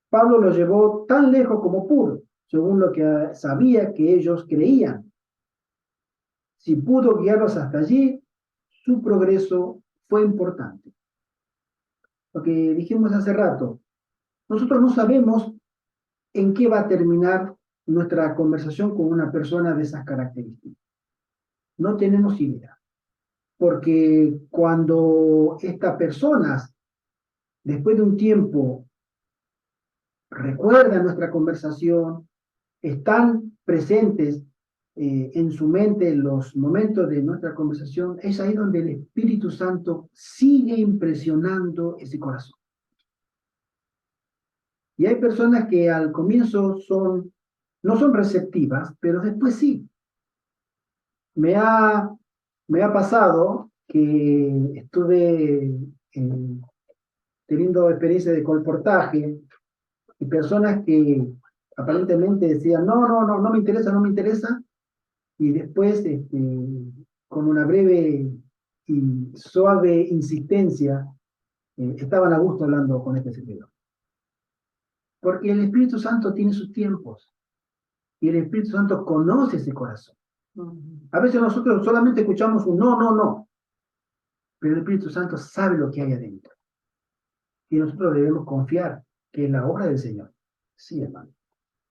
Pablo lo llevó tan lejos como pudo, según lo que sabía que ellos creían. Si pudo guiarlos hasta allí, su progreso fue importante. Lo que dijimos hace rato, nosotros no sabemos en qué va a terminar nuestra conversación con una persona de esas características. No tenemos idea. Porque cuando estas personas, después de un tiempo, recuerdan nuestra conversación, están presentes en su mente en los momentos de nuestra conversación, es ahí donde el Espíritu Santo sigue impresionando ese corazón. Y hay personas que al comienzo no son receptivas, pero después sí. Me ha pasado que estuve teniendo experiencia de colportaje y personas que aparentemente decían, no me interesa, no me interesa, y después, con una breve y suave insistencia, estaban a gusto hablando con este servidor. Porque el Espíritu Santo tiene sus tiempos, y el Espíritu Santo conoce ese corazón. A veces nosotros solamente escuchamos un no, pero el Espíritu Santo sabe lo que hay adentro. Y nosotros debemos confiar que es la obra del Señor. Sí, hermano.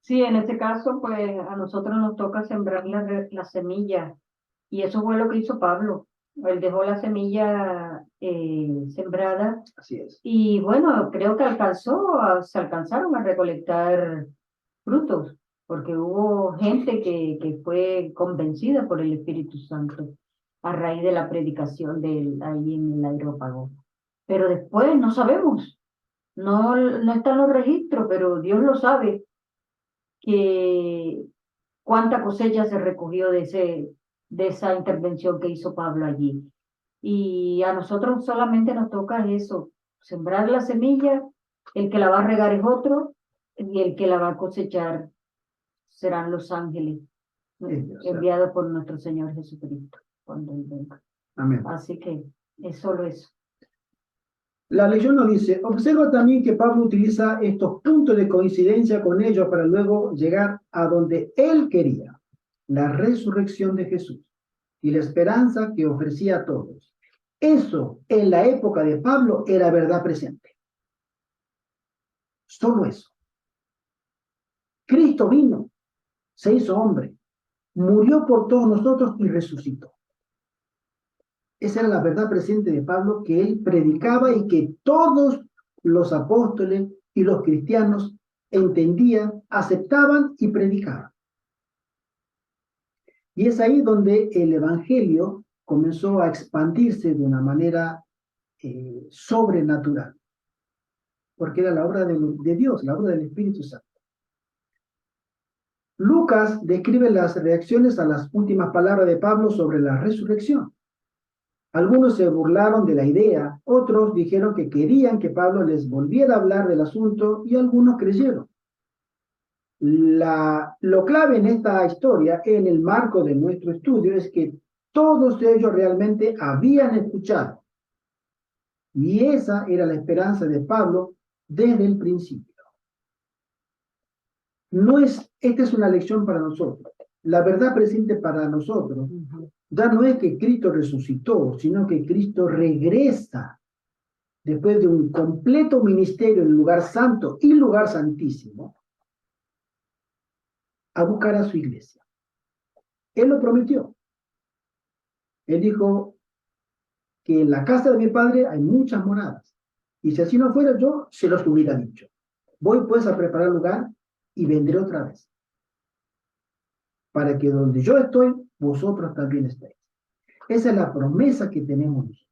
Sí, en este caso, pues a nosotros nos toca sembrar la semilla. Y eso fue lo que hizo Pablo. Él dejó la semilla sembrada. Así es. Y bueno, creo que se alcanzaron a recolectar frutos, porque hubo gente que fue convencida por el Espíritu Santo a raíz de la predicación de él ahí en el Areópago. Pero después no sabemos, no están los registros, pero Dios lo sabe, que cuánta cosecha se recogió de esa intervención que hizo Pablo allí. Y a nosotros solamente nos toca eso, sembrar la semilla, el que la va a regar es otro, y el que la va a cosechar serán los ángeles enviados por nuestro Señor Jesucristo cuando Él venga. Amén. Así que es solo eso. La lección nos dice, observa también que Pablo utiliza estos puntos de coincidencia con ellos para luego llegar a donde él quería, la resurrección de Jesús y la esperanza que ofrecía a todos. Eso en la época de Pablo era verdad presente. Solo eso. Cristo vino, se hizo hombre, murió por todos nosotros y resucitó. Esa era la verdad presente de Pablo que él predicaba y que todos los apóstoles y los cristianos entendían, aceptaban y predicaban. Y es ahí donde el evangelio comenzó a expandirse de una manera sobrenatural, porque era la obra de Dios, la obra del Espíritu Santo. Lucas describe las reacciones a las últimas palabras de Pablo sobre la resurrección. Algunos se burlaron de la idea, otros dijeron que querían que Pablo les volviera a hablar del asunto y algunos creyeron. Lo clave en esta historia, en el marco de nuestro estudio, es que todos ellos realmente habían escuchado. Y esa era la esperanza de Pablo desde el principio. Esta es una lección para nosotros. La verdad presente para nosotros Ya no es que Cristo resucitó, sino que Cristo regresa después de un completo ministerio en el lugar santo y lugar santísimo a buscar a su iglesia. Él lo prometió. Él dijo que en la casa de mi padre hay muchas moradas. Y si así no fuera, yo se los hubiera dicho. Voy pues a preparar lugar y vendré otra vez, para que donde yo estoy, vosotros también estéis. Esa es la promesa que tenemos nosotros.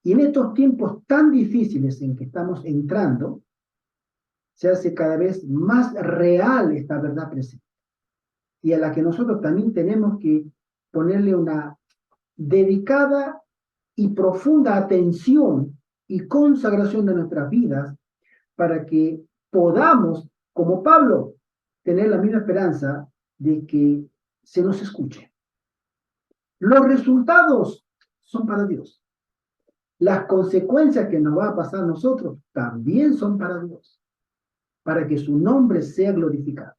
Y en estos tiempos tan difíciles en que estamos entrando, se hace cada vez más real esta verdad presente. Y a la que nosotros también tenemos que ponerle una dedicada y profunda atención y consagración de nuestras vidas para que podamos, como Pablo, tener la misma esperanza de que se nos escuche. Los resultados son para Dios. Las consecuencias que nos va a pasar a nosotros también son para Dios, para que su nombre sea glorificado.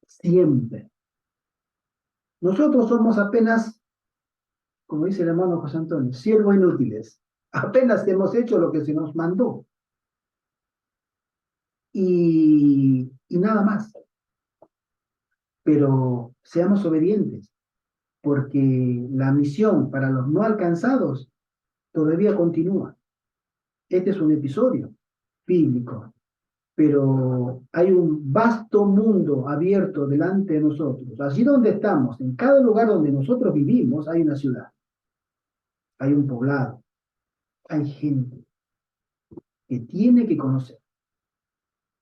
Siempre. Nosotros somos apenas, como dice el hermano José Antonio, siervos inútiles. Apenas hemos hecho lo que se nos mandó. Y nada más. Pero seamos obedientes, porque la misión para los no alcanzados todavía continúa. Este es un episodio bíblico, pero hay un vasto mundo abierto delante de nosotros. Allí donde estamos, en cada lugar donde nosotros vivimos, hay una ciudad, hay un poblado, hay gente que tiene que conocer.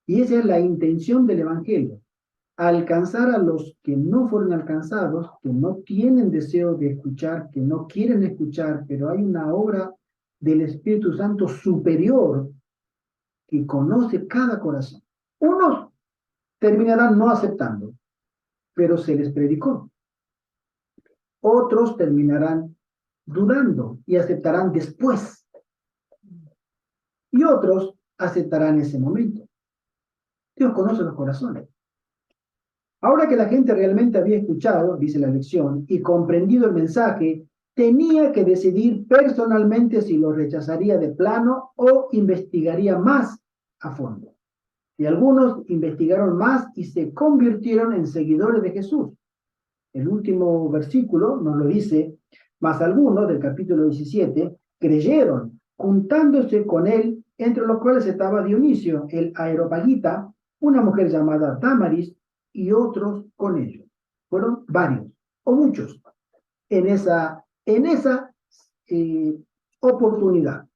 Y esa es la intención del Evangelio, alcanzar a los que no fueron alcanzados, que no tienen deseo de escuchar, que no quieren escuchar, pero hay una obra del Espíritu Santo superior que conoce cada corazón. Unos terminarán no aceptando, pero se les predicó. Otros terminarán dudando y aceptarán después. Y otros aceptarán ese momento. Dios conoce los corazones. Ahora que la gente realmente había escuchado, dice la lección, y comprendido el mensaje, tenía que decidir personalmente si lo rechazaría de plano o investigaría más a fondo. Y algunos investigaron más y se convirtieron en seguidores de Jesús. El último versículo nos lo dice, mas algunos del capítulo 17 creyeron, juntándose con él, entre los cuales estaba Dionisio, el Areopagita, una mujer llamada Damaris, y otros con ellos. Fueron varios, o muchos, en esa oportunidad.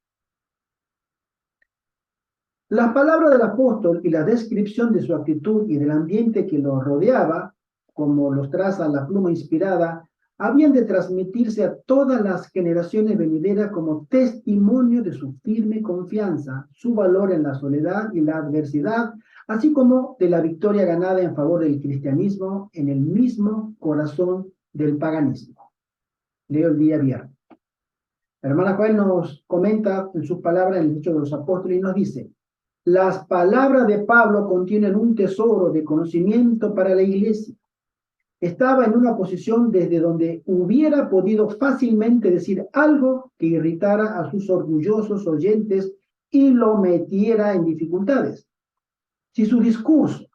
Las palabras del apóstol y la descripción de su actitud y del ambiente que lo rodeaba, como los traza la pluma inspirada, habían de transmitirse a todas las generaciones venideras como testimonio de su firme confianza, su valor en la soledad y la adversidad, así como de la victoria ganada en favor del cristianismo en el mismo corazón del paganismo. Leo el día viernes. La hermana Joel nos comenta en sus palabras en el Hechos de los Apóstoles y nos dice: las palabras de Pablo contienen un tesoro de conocimiento para la iglesia. Estaba en una posición desde donde hubiera podido fácilmente decir algo que irritara a sus orgullosos oyentes y lo metiera en dificultades. Si su discurso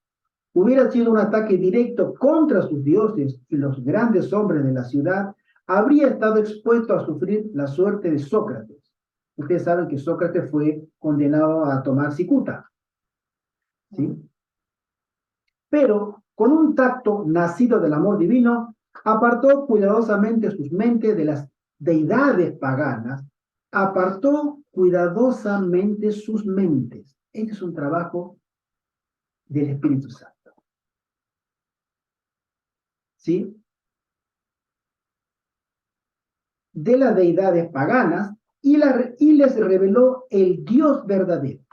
hubiera sido un ataque directo contra sus dioses y los grandes hombres de la ciudad, habría estado expuesto a sufrir la suerte de Sócrates. Ustedes saben que Sócrates fue condenado a tomar cicuta, ¿sí? Pero con un tacto nacido del amor divino, apartó cuidadosamente sus mentes de las deidades paganas, apartó cuidadosamente sus mentes. Este es un trabajo del Espíritu Santo. ¿Sí? De las deidades paganas y les reveló el Dios verdadero,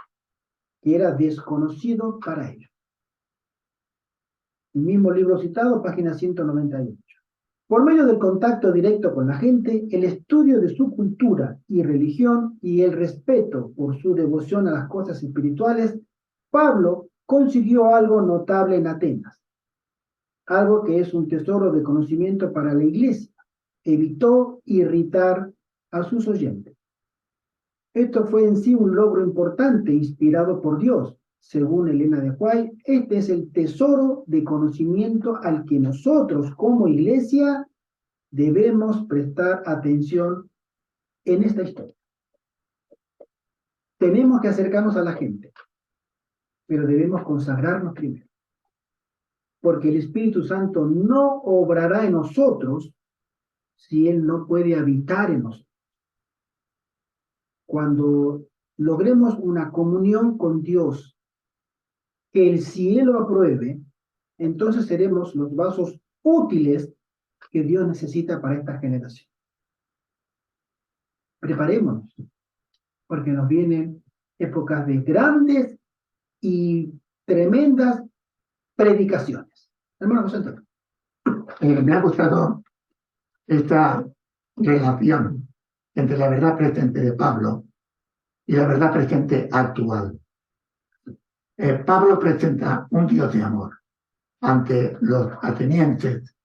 que era desconocido para ellos. El mismo libro citado, página 198. Por medio del contacto directo con la gente, el estudio de su cultura y religión y el respeto por su devoción a las cosas espirituales, Pablo consiguió algo notable en Atenas, algo que es un tesoro de conocimiento para la iglesia. evitó irritar a sus oyentes. Esto fue en sí un logro importante inspirado por Dios. Según Elena de White, este es el tesoro de conocimiento al que nosotros como iglesia debemos prestar atención en esta historia. Tenemos que acercarnos a la gente, pero debemos consagrarnos primero, porque el Espíritu Santo no obrará en nosotros si Él no puede habitar en nosotros. Cuando logremos una comunión con Dios, que el cielo apruebe, entonces seremos los vasos útiles que Dios necesita para esta generación. Preparémonos, porque nos vienen épocas de grandes y tremendas predicaciones. Hermano José Antonio. Me ha gustado esta relación entre la verdad presente de Pablo y la verdad presente actual. Pablo presenta un Dios de amor ante los atenienses,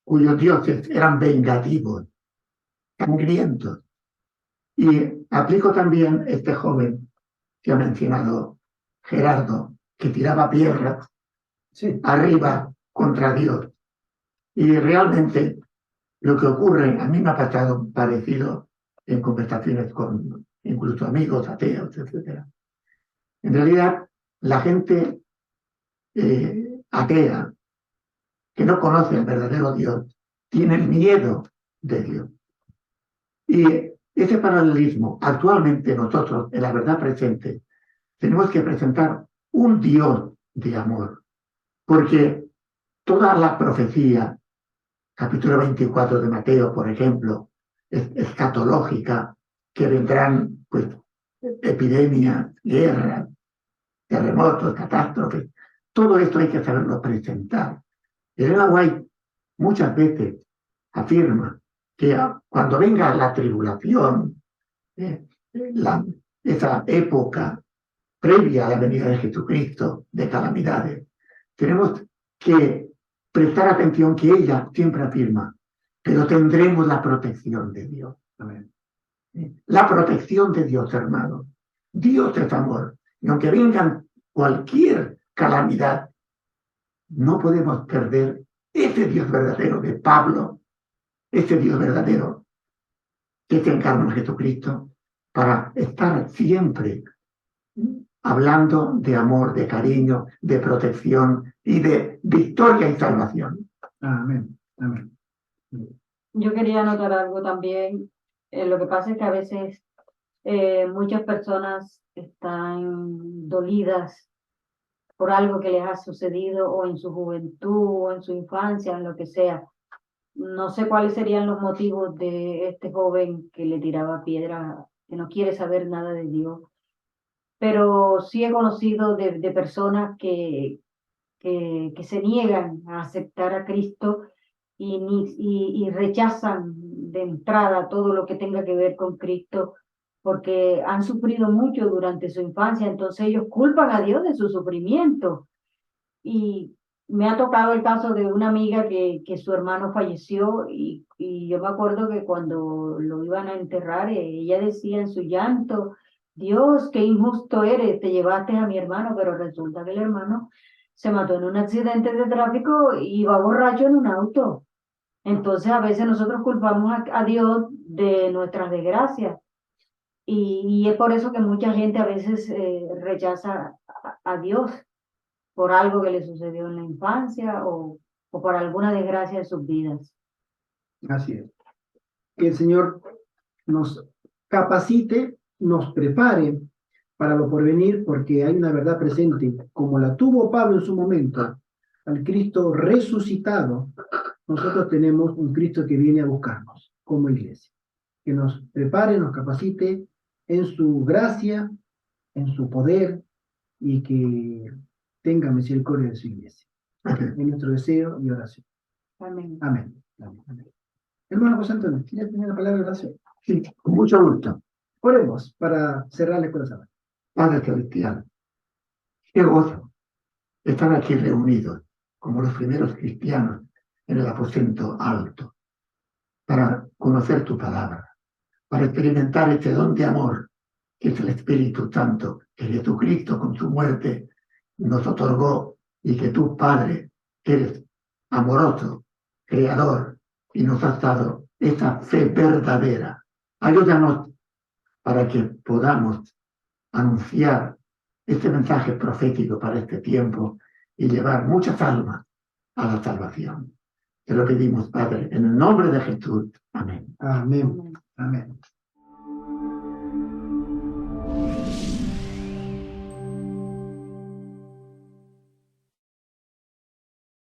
cuyos dioses eran vengativos, sangrientos. Y aplico también este joven que ha mencionado Gerardo, que tiraba piedras arriba contra Dios. Y realmente lo que ocurre, a mí me ha pasado parecido en conversaciones con incluso amigos ateos, etc. En realidad, la gente atea, que no conoce el verdadero Dios, tiene miedo de Dios. Y ese paralelismo, actualmente nosotros, en la verdad presente, tenemos que presentar un Dios de amor, porque toda la profecía, capítulo 24 de Mateo, por ejemplo, es escatológica, que vendrán pues epidemias, guerras, terremotos, catástrofes. Todo esto hay que saberlo presentar. Elena White muchas veces afirma que cuando venga la tribulación, esa época previa a la venida de Jesucristo, de calamidades, tenemos que prestar atención que ella siempre afirma, pero tendremos la protección de Dios. Amén. La protección de Dios, hermanos. Dios es amor. Y aunque vengan cualquier calamidad, no podemos perder ese Dios verdadero de Pablo, ese Dios verdadero que se encarnó en Jesucristo, para estar siempre hablando de amor, de cariño, de protección y de victoria y salvación. Amén. Amén. Yo quería anotar algo también. Lo que pasa es que a veces muchas personas están dolidas por algo que les ha sucedido o en su juventud o en su infancia, en lo que sea. No sé cuáles serían los motivos de este joven que le tiraba piedra, que no quiere saber nada de Dios, pero sí he conocido de personas que se niegan a aceptar a Cristo y rechazan de entrada todo lo que tenga que ver con Cristo porque han sufrido mucho durante su infancia, entonces ellos culpan a Dios de su sufrimiento. Y me ha tocado el caso de una amiga que su hermano falleció y yo me acuerdo que cuando lo iban a enterrar, ella decía en su llanto, Dios, qué injusto eres, te llevaste a mi hermano, pero resulta que el hermano se mató en un accidente de tráfico y iba borracho en un auto. Entonces a veces nosotros culpamos a Dios de nuestras desgracias y es por eso que mucha gente a veces rechaza a Dios por algo que le sucedió en la infancia o por alguna desgracia de sus vidas. Así es. Que el Señor nos capacite, nos prepare para lo porvenir, porque hay una verdad presente, como la tuvo Pablo en su momento, al Cristo resucitado, nosotros tenemos un Cristo que viene a buscarnos como iglesia, que nos prepare, nos capacite en su gracia, en su poder, y que tenga misericordia de su iglesia. Es nuestro deseo y oración. Amén. Amén. Amén. Amén. Hermano José Antonio, ¿quieres tener la palabra de oración? Sí, con mucho gusto. Oremos para cerrar la escuela sabática. Padre Celestial, qué gozo estar aquí reunidos como los primeros cristianos en el aposento alto. para conocer tu palabra, para experimentar este don de amor que es el Espíritu Santo, que Jesucristo con su muerte nos otorgó, y que tú, Padre, eres amoroso, creador, y nos has dado esa fe verdadera. Ayúdanos para que podamos anunciar este mensaje profético para este tiempo y llevar muchas almas a la salvación. Te lo pedimos, Padre, en el nombre de Jesús. Amén. Amén. Amén.